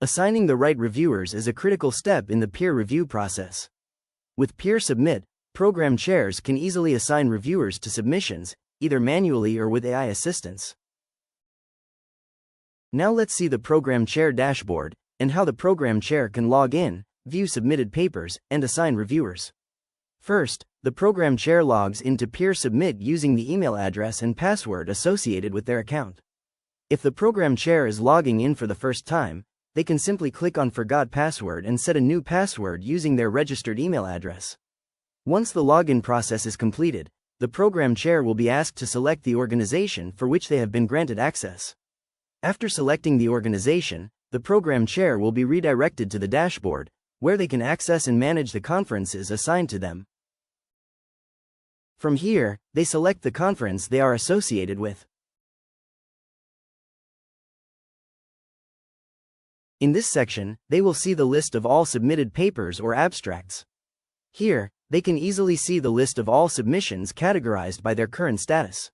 Assigning the right reviewers is a critical step in the peer review process. With PeerSubmit, program chairs can easily assign reviewers to submissions, either manually or with AI assistance. Now let's see the program chair dashboard, and how the program chair can log in, view submitted papers, and assign reviewers. First, the program chair logs into PeerSubmit using the email address and password associated with their account. If the program chair is logging in for the first time, they can simply click on Forgot Password and set a new password using their registered email address. Once the login process is completed, the program chair will be asked to select the organization for which they have been granted access. After selecting the organization, the program chair will be redirected to the dashboard, where they can access and manage the conferences assigned to them. From here, they select the conference they are associated with. In this section, they will see the list of all submitted papers or abstracts. Here, they can easily see the list of all submissions categorized by their current status.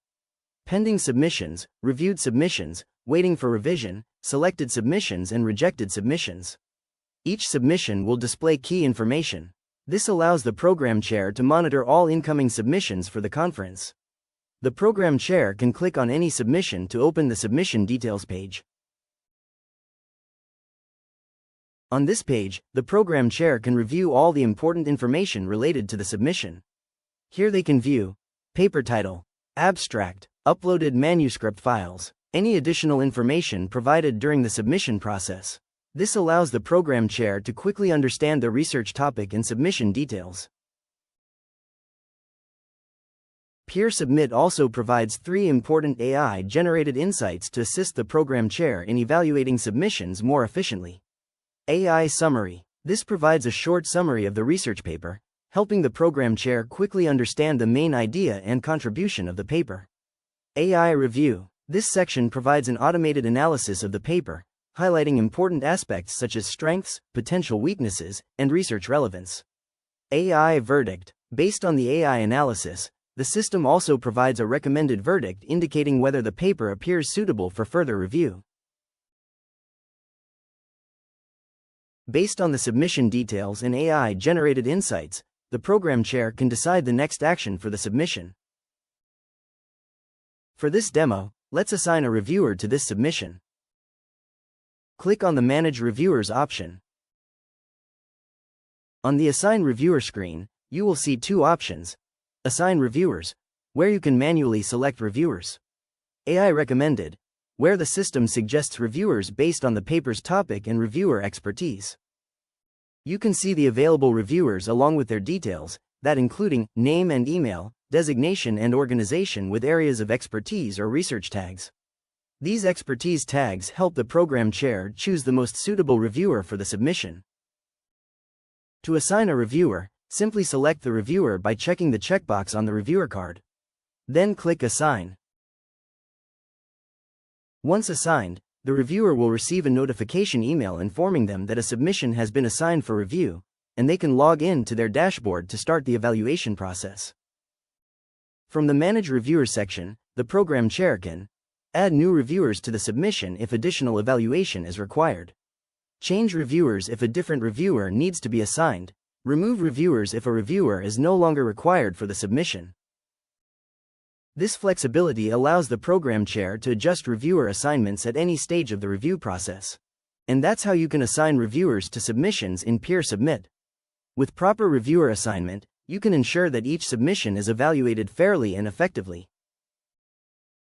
Pending submissions, reviewed submissions, waiting for revision, selected submissions and rejected submissions. Each submission will display key information. This allows the program chair to monitor all incoming submissions for the conference. The program chair can click on any submission to open the submission details page. On this page, the program chair can review all the important information related to the submission. Here they can view paper title, abstract, uploaded manuscript files, any additional information provided during the submission process. This allows the program chair to quickly understand the research topic and submission details. PeerSubmit also provides 3 important AI-generated insights to assist the program chair in evaluating submissions more efficiently. AI Summary. This provides a short summary of the research paper, helping the program chair quickly understand the main idea and contribution of the paper. AI Review. This section provides an automated analysis of the paper, highlighting important aspects such as strengths, potential weaknesses, and research relevance. AI Verdict. Based on the AI analysis, the system also provides a recommended verdict indicating whether the paper appears suitable for further review. Based on the submission details and AI-generated insights, the program chair can decide the next action for the submission. For this demo, let's assign a reviewer to this submission. Click on the Manage Reviewers option. On the Assign Reviewer screen, you will see 2 options. Assign Reviewers, where you can manually select reviewers. AI Recommended, where the system suggests reviewers based on the paper's topic and reviewer expertise. You can see the available reviewers along with their details, that including name and email, designation and organization with areas of expertise or research tags. These expertise tags help the program chair choose the most suitable reviewer for the submission. To assign a reviewer, simply select the reviewer by checking the checkbox on the reviewer card. Then click Assign. Once assigned, the reviewer will receive a notification email informing them that a submission has been assigned for review, and they can log in to their dashboard to start the evaluation process. From the Manage Reviewers section, the program chair can add new reviewers to the submission if additional evaluation is required. Change reviewers if a different reviewer needs to be assigned. Remove reviewers if a reviewer is no longer required for the submission. This flexibility allows the program chair to adjust reviewer assignments at any stage of the review process. And that's how you can assign reviewers to submissions in PeerSubmit. With proper reviewer assignment, you can ensure that each submission is evaluated fairly and effectively.